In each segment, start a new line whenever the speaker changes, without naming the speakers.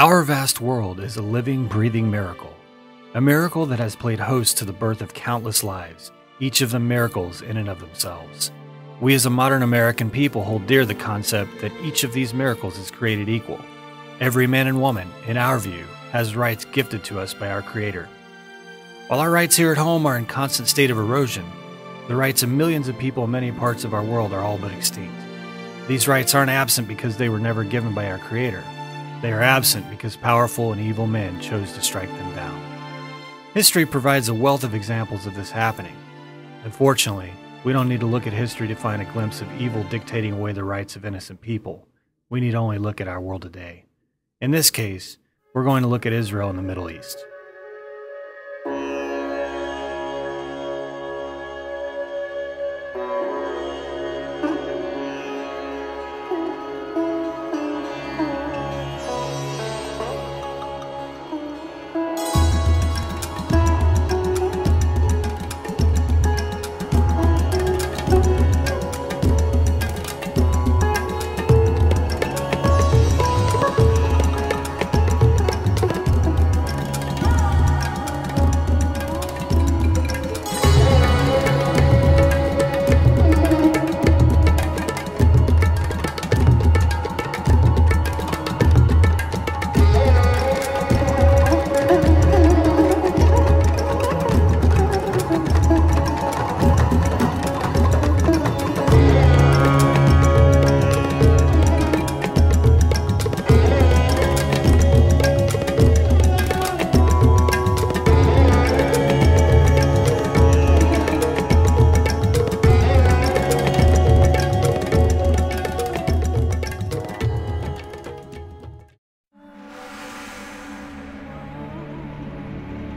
Our vast world is a living, breathing miracle. A miracle that has played host to the birth of countless lives, each of them miracles in and of themselves. We as a modern American people hold dear the concept that each of these miracles is created equal. Every man and woman, in our view, has rights gifted to us by our Creator. While our rights here at home are in constant state of erosion, the rights of millions of people in many parts of our world are all but extinct. These rights aren't absent because they were never given by our Creator. They are absent because powerful and evil men chose to strike them down. History provides a wealth of examples of this happening. Unfortunately, we don't need to look at history to find a glimpse of evil dictating away the rights of innocent people. We need only look at our world today. In this case, we're going to look at Israel and the Middle East.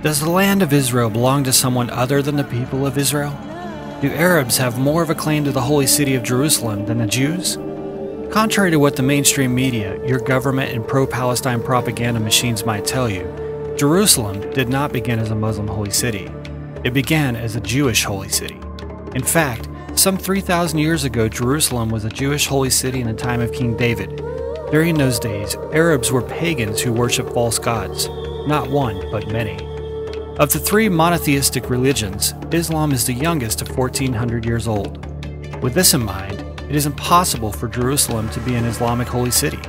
Does the land of Israel belong to someone other than the people of Israel? Do Arabs have more of a claim to the holy city of Jerusalem than the Jews? Contrary to what the mainstream media, your government, and pro-Palestine propaganda machines might tell you, Jerusalem did not begin as a Muslim holy city. It began as a Jewish holy city. In fact, some 3,000 years ago, Jerusalem was a Jewish holy city in the time of King David. During those days, Arabs were pagans who worshiped false gods, not one, but many. Of the three monotheistic religions, Islam is the youngest of 1,400 years old. With this in mind, it is impossible for Jerusalem to be an Islamic holy city.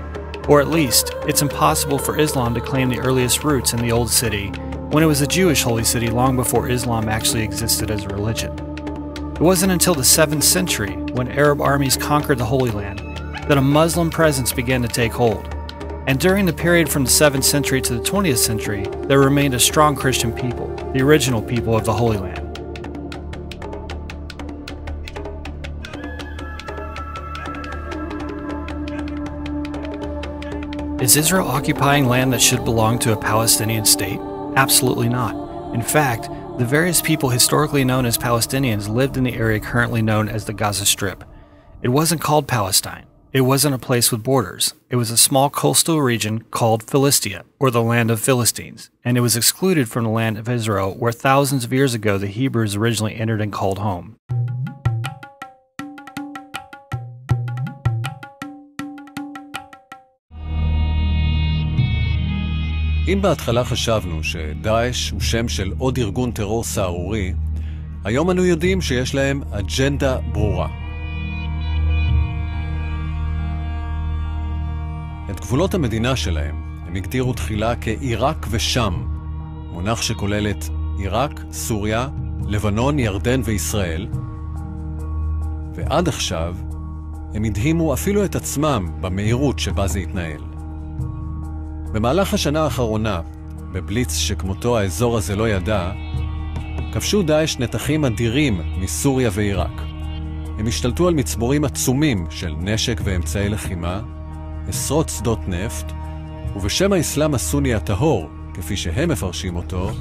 Or at least, it's impossible for Islam to claim the earliest roots in the old city when it was a Jewish holy city long before Islam actually existed as a religion. It wasn't until the 7th century, when Arab armies conquered the Holy Land, that a Muslim presence began to take hold. And during the period from the 7th century to the 20th century, there remained a strong Christian people, the original people of the Holy Land. Is Israel occupying land that should belong to a Palestinian state? Absolutely not. In fact, the various people historically known as Palestinians lived in the area currently known as the Gaza Strip. It wasn't called Palestine. It wasn't a place with borders. It was a small coastal region called Philistia, or the land of Philistines, and it was excluded from the land of Israel, where thousands of years ago the Hebrews originally entered and called home.
אם בהתחלה חשבנו שדאעש הוא שם של עוד ארגון טרור סערורי, היום אנו יודעים שיש להם אג'נדה ברורה. את גבולות המדינה שלהם הם הגדירו תחילה כעיראק ושם, מונח שכולל את עיראק, סוריה, לבנון, ירדן וישראל, ועד עכשיו הם הדהימו אפילו את עצמם במהירות שבה זה התנהל. במהלך השנה האחרונה, בבליץ שכמותו האזור הזה לא ידע, כבשו דאעש נתחים אדירים מסוריה ועיראק. הם השתלטו על מצבורים עצומים של נשק ואמצעי לחימה, עשרות שדות נפט, ובשם האסלאם הסוני הטהור, כפי שהם מפרשים אותו,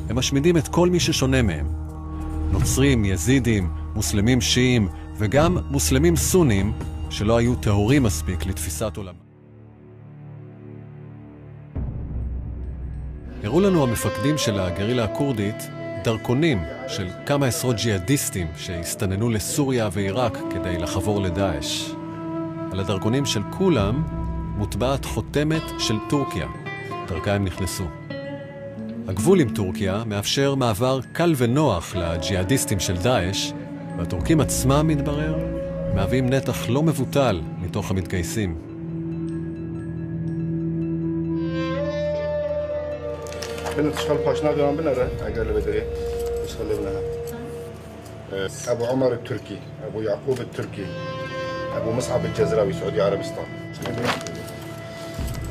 הם משמידים את כל מי ששונה מהם. נוצרים, יזידים, מוסלמים שיעים, וגם מוסלמים סונים שלא היו טהורים מספיק לתפיסת עולם. הראו לנו המפקדים של הגרילה הקורדית דרכונים של כמה עשרות ג'יהאדיסטים שהסתננו לסוריה ועיראק כדי לחבור לדאעש. על הדרכונים של כולם מוטבעת חותמת של טורקיה. דרכה הם נכנסו. הגבול עם טורקיה מאפשר מעבר קל ונוח לג'יהאדיסטים של דאעש, והטורקים עצמם, מתברר, מהווים נתח לא מבוטל מתוך המתגייסים.
بنت تشتغل باشنا ديران بنره اقل بدري يشتغل لها ابو عمر التركي ابو يعقوب التركي ابو مصعب الجزراوي سعودي عربستان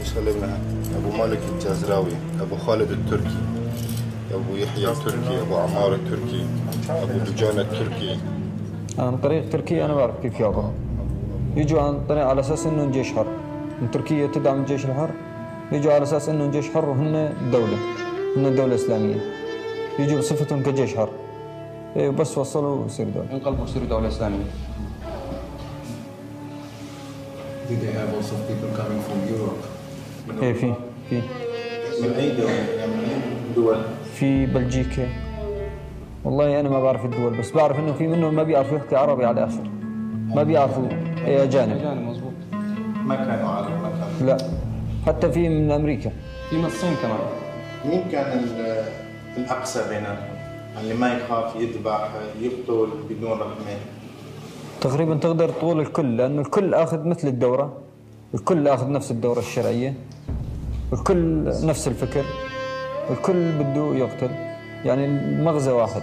يشتغل لها ابو مالك الجزراوي ابو خالد التركي ابو يحيى التركي ابو عمار التركي ابو دجان التركي.
عن طريق تركيا انا بعرف كيف يابا يجوا عن طريق على اساس انهم جيش حر من تركيا تدعم الجيش الحر يجوا على اساس انهم جيش حر وهن دوله هن دولة إسلامية يجوا بصفتهم كجيش حر بس وصلوا ويصيروا دولة انقلبوا ويصيروا دولة إسلامية.
Did they have also people coming from Europe?
إيه في
من أي دولة؟ يعني من أي دول؟
في بلجيكا. والله أنا ما بعرف الدول بس بعرف إنه في منهم ما بيعرفوا يحكي عربي على الآخر ما بيعرفوا أجانب.
مظبوط.
ما كانوا عرب ما كانوا.
لا حتى في من أمريكا.
في من الصين كمان.
مين كان الأقصى بيناتهم؟ اللي ما يخاف يذبح يقتل بدون رحمة؟
تقريبا تقدر تقول الكل لأنه الكل أخذ مثل الدورة الكل أخذ نفس الدورة الشرعية الكل نفس الفكر الكل بده يقتل يعني المغزى واحد.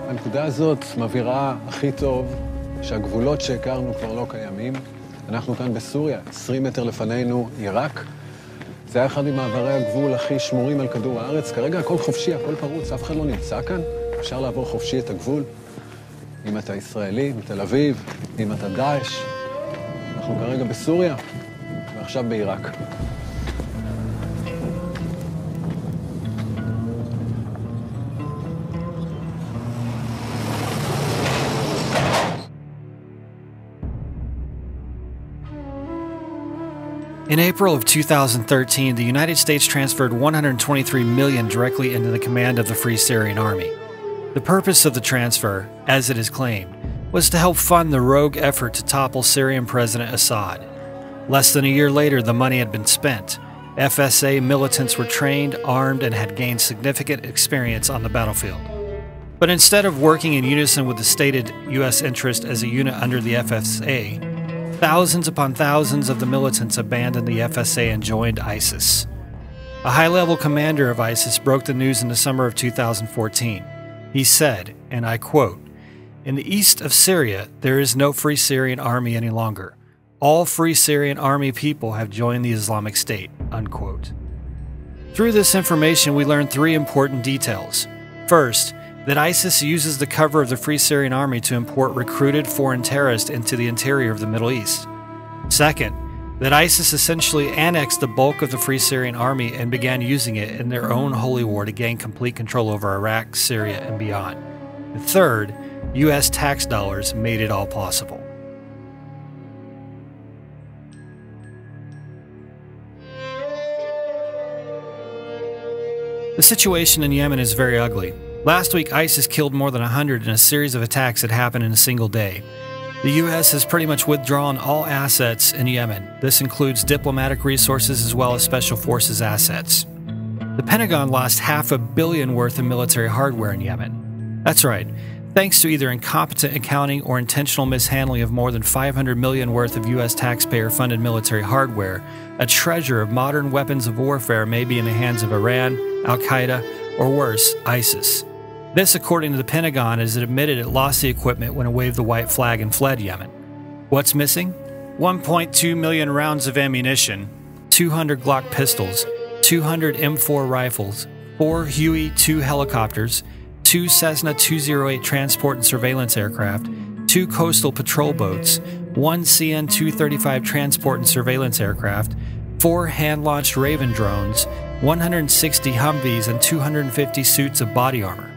הנקודה הזאת מבהירה הכי טוב שהגבולות שהכרנו כבר לא קיימים. אנחנו כאן בסוריה, 20 מטר לפנינו עיראק. זה היה אחד ממעברי הגבול הכי שמורים על כדור הארץ. כרגע הכל חופשי, הכל פרוץ, אף אחד לא נמצא כאן. אפשר לעבור חופשי את הגבול. אם אתה ישראלי, מתל אביב, אם אתה דאעש. אנחנו כרגע בסוריה, ועכשיו בעיראק.
In April of 2013, the United States transferred $123 million directly into the command of the Free Syrian Army. The purpose of the transfer, as it is claimed, was to help fund the rogue effort to topple Syrian President Assad. Less than a year later, the money had been spent. FSA militants were trained, armed, and had gained significant experience on the battlefield. But instead of working in unison with the stated U.S. interest as a unit under the FSA, thousands upon thousands of the militants abandoned the FSA and joined ISIS. A high-level commander of ISIS broke the news in the summer of 2014. He said, and I quote, "In the east of Syria, there is no Free Syrian Army any longer. All Free Syrian Army people have joined the Islamic State," unquote. Through this information, we learned three important details. First, that ISIS uses the cover of the Free Syrian Army to import recruited foreign terrorists into the interior of the Middle East. Second, that ISIS essentially annexed the bulk of the Free Syrian Army and began using it in their own holy war to gain complete control over Iraq, Syria, and beyond. And third, U.S. tax dollars made it all possible. The situation in Yemen is very ugly. Last week, ISIS killed more than 100 in a series of attacks that happened in a single day. The U.S. has pretty much withdrawn all assets in Yemen. This includes diplomatic resources as well as special forces assets. The Pentagon lost $500 million worth of military hardware in Yemen. That's right. Thanks to either incompetent accounting or intentional mishandling of more than $500 million worth of U.S. taxpayer-funded military hardware, a treasure of modern weapons of warfare may be in the hands of Iran, Al-Qaeda, or worse, ISIS. This, according to the Pentagon, as it admitted it lost the equipment when it waved the white flag and fled Yemen. What's missing? 1.2 million rounds of ammunition, 200 Glock pistols, 200 M4 rifles, 4 Huey 2 helicopters, 2 Cessna 208 transport and surveillance aircraft, 2 coastal patrol boats, 1 CN 235 transport and surveillance aircraft, 4 hand-launched Raven drones, 160 Humvees, and 250 suits of body armor.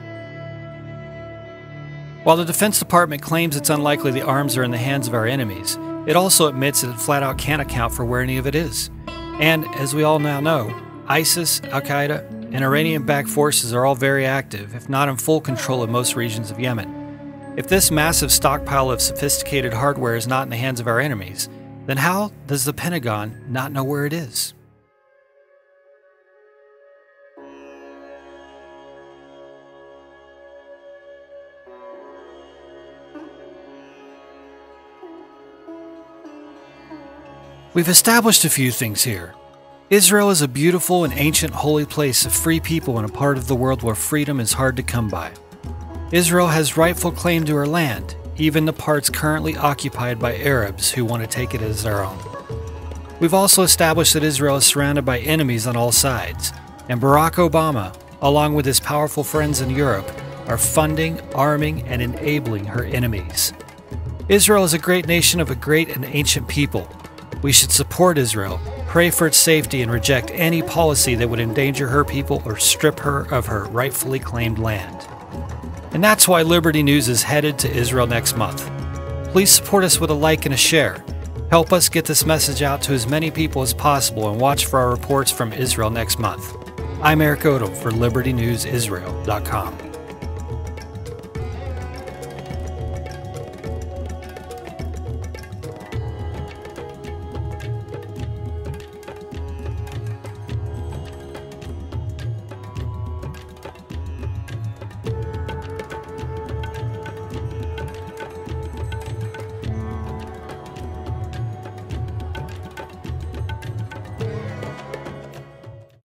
While the Defense Department claims it's unlikely the arms are in the hands of our enemies, it also admits that it flat out can't account for where any of it is. And, as we all now know, ISIS, Al-Qaeda, and Iranian-backed forces are all very active, if not in full control of most regions of Yemen. If this massive stockpile of sophisticated hardware is not in the hands of our enemies, then how does the Pentagon not know where it is? We've established a few things here. Israel is a beautiful and ancient holy place of free people in a part of the world where freedom is hard to come by. Israel has rightful claim to her land, even the parts currently occupied by Arabs who want to take it as their own. We've also established that Israel is surrounded by enemies on all sides, and Barack Obama, along with his powerful friends in Europe, are funding, arming, and enabling her enemies. Israel is a great nation of a great and ancient people. We should support Israel, pray for its safety, and reject any policy that would endanger her people or strip her of her rightfully claimed land. And that's why Liberty News is headed to Israel next month. Please support us with a like and a share. Help us get this message out to as many people as possible and watch for our reports from Israel next month. I'm Eric Odom for LibertyNewsIsrael.com.